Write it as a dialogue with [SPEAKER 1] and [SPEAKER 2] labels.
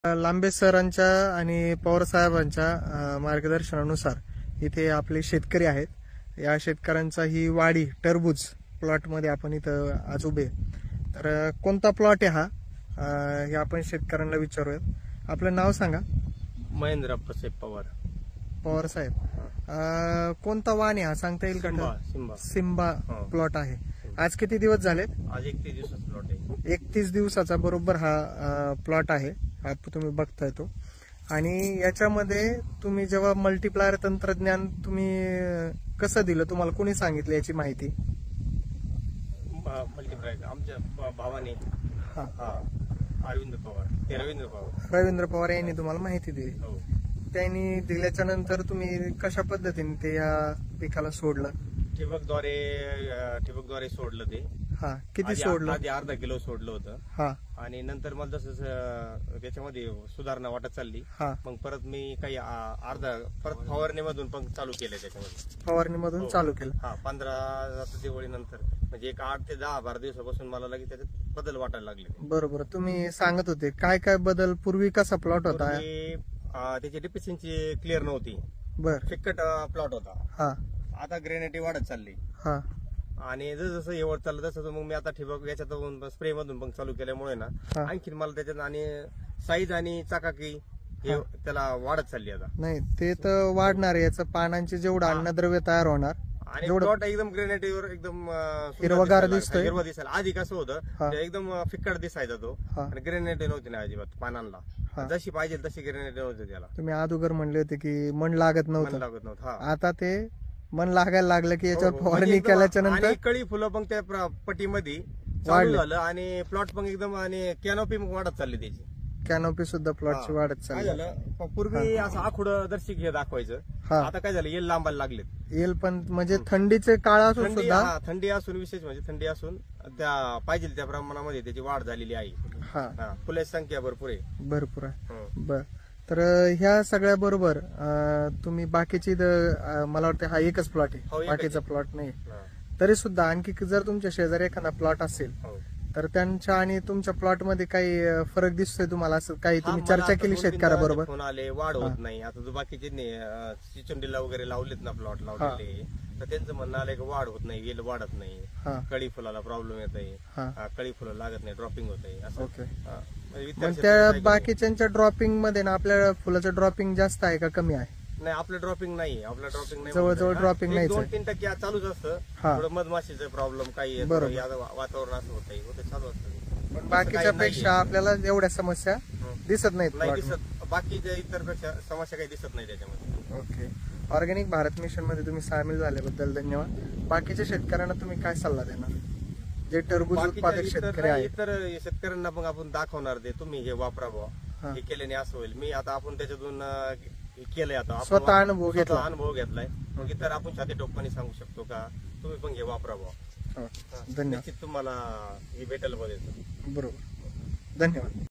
[SPEAKER 1] लांबे सरांच्या आणि पवार साहेबांच्या मार्गदर्शनानुसार इथे आपले शेतकरी आहेत. या शेतकऱ्यांचा ही वाडी टरबूज प्लॉट मध्ये आपण इथं आज उभे. तर कोणता प्लॉट आहे हा हे आपण शेतकऱ्यांना विचारूयात. आपलं नाव सांगा.
[SPEAKER 2] महेंद्र प्रसाद पवार.
[SPEAKER 1] पवार साहेब, कोणता वाण आहे हा सांगता येईल का? सिम्बा प्लॉट आहे. आज किती दिवस झाले?
[SPEAKER 2] आज 31 दिवसाचा प्लॉट आहे.
[SPEAKER 1] 31 दिवसाचा बरोबर हा प्लॉट आहे. हा तुम्ही बघताय तो. आणि याच्यामध्ये तुम्ही जेव्हा मल्टीप्लायर तंत्रज्ञान तुम्ही कसं दिलं, तुम्हाला कोणी सांगितलं याची माहिती?
[SPEAKER 2] मल्टीप्लायर आमच्या भावाने.
[SPEAKER 1] रवींद्र पवार यांनी तुम्हाला माहिती दिली. त्यांनी दिल्याच्या नंतर तुम्ही कशा पद्धतीने ते या पिकाला सोडलं?
[SPEAKER 2] ठिबकद्वारे सोडलं ते.
[SPEAKER 1] किती सोडलं?
[SPEAKER 2] आधी अर्धा किलो सोडलं होतं. आणि नंतर मला जसं त्याच्यामध्ये सुधारणा वाटत चालली, मग परत मी काही परत फवारणीमधून पण चालू केलं. त्याच्यामध्ये
[SPEAKER 1] फवारणीमधून चालू केलं.
[SPEAKER 2] 15 दिवाळीनंतर म्हणजे एक 8 ते 10-12 दिवसापासून मला लगेच त्याच्यात बदल वाटायला लागले.
[SPEAKER 1] बरोबर. तुम्ही सांगत होते काय काय बदल? पूर्वी कसा प्लॉट होता?
[SPEAKER 2] त्याची डिफिशियन्सी क्लिअर नव्हती.
[SPEAKER 1] बर.
[SPEAKER 2] फिक्कट प्लॉट होता. आता ग्रेनेटी वाढत चालली. आणि जसं हे वाढत चाललं तसं मग मी आता ठिबक याच्यातून स्प्रे मधून पण चालू केल्यामुळे ना आणखी मला त्याच्यात आणि साईज आणि चाकाकी त्याला वाढत चालली. आता
[SPEAKER 1] नाही ते तर वाढणार. याचं पानांचे जेवढं अन्नद्रव्य तयार होणार
[SPEAKER 2] आणि प्लॉट एकदम ग्रेनेटीवर एकदम
[SPEAKER 1] हिरवगार दिसतोय.
[SPEAKER 2] हिरवा दिसायला आधी कसं होतं, एकदम फिक्कट दिसायचा तो. आणि ग्रेनेटी नव्हती ना अजिबात पानांना. जशी पाहिजे तशी ग्रेनेटी नव्हती त्याला.
[SPEAKER 1] तुम्ही अगोदर म्हणले होते की मन लागत नव्हतं. आता ते मन लागायला लागलं की याच्यावर फवारणी केल्याच्या नंतर
[SPEAKER 2] कळी फुलं पण त्या पट्टीमध्ये चालू झालं आणि प्लॉट पण एकदम आणि कॅनोपी वाढत चालली. त्याची
[SPEAKER 1] कॅनोपी सुद्धा प्लॉटची वाढत चालली.
[SPEAKER 2] काय झालं, पूर्वी असं आखुडं दर्शिक हे दाखवायचं. आता काय झालं, येल लांबायला लागलेत.
[SPEAKER 1] येल पण म्हणजे थंडीचे काळ असून सुद्धा,
[SPEAKER 2] थंडी असून विशेष म्हणजे थंडी असून त्या पाहिजे त्या प्रमाणामध्ये त्याची वाढ झालेली आहे. फुलाची संख्या भरपूर आहे.
[SPEAKER 1] भरपूर आहे. बर. तर ह्या सगळ्या बरोबर तुम्ही बाकीची मला वाटतं हा एकच प्लॉट आहे, बाकीचा प्लॉट नाही. तरी सुद्धा आणखी जर तुमच्या शेजारी एखादा प्लॉट असेल तर त्यांच्या आणि तुमच्या प्लॉट मध्ये काही फरक दिसतोय तुम्हाला? असं काही तुम्ही चर्चा केली शेतकऱ्याबरोबर?
[SPEAKER 2] फोन आले, वाढ होत नाही. आता जो बाकीचे चिचुंडीला वगैरे लावलेत ना प्लॉट लावलेले, तर त्यांचं म्हणणं आलंय की वाढ होत नाही, वेल वाढत नाही, कळी फुलाला प्रॉब्लेम येत आहे, कळी फुलं लागत नाही, ड्रॉपिंग होत आहे असं.
[SPEAKER 1] त्या बाकीच्या ड्रॉपिंग मध्ये ना आपल्या फुलाचं ड्रॉपिंग जास्त आहे का कमी आहे?
[SPEAKER 2] नाही, आपलं ड्रॉपिंग नाही. आपलं ड्रॉपिंग नाही,
[SPEAKER 1] जवळजवळ ड्रॉपिंग नाही.
[SPEAKER 2] 2-3% चालूच असतं. थोडं मधमाशीचं प्रॉब्लेम काही वातावरण असं होतं, चालू असतं.
[SPEAKER 1] पण बाकीच्या पेक्षा आपल्याला एवढ्या समस्या दिसत नाहीत.
[SPEAKER 2] बाकीच्या इतर पेक्षा समस्या काही दिसत नाही त्याच्यामध्ये.
[SPEAKER 1] ओके. ऑर्गॅनिक भारत मिशन मध्ये तुम्ही सामील झाल्याबद्दल धन्यवाद. बाकीच्या शेतकऱ्यांना तुम्ही काय सल्ला देणार, जे टरबूज उत्पादक शेतकरी आहेत?
[SPEAKER 2] इतर शेतकऱ्यांना पण आपण दाखवणार ते तुम्ही हे वापरा बुवा, हे केल्याने असं होईल. मी आता आपण त्याच्यातून केलंय, आता
[SPEAKER 1] स्वतः अनुभव
[SPEAKER 2] घेतलाय. मग इतर आपण छाती टोपणी सांगू शकतो का तुम्ही पण हे वापरा बुवा.
[SPEAKER 1] धन्यवाद.
[SPEAKER 2] तुम्हाला हे भेटेल बरोबर.
[SPEAKER 1] धन्यवाद.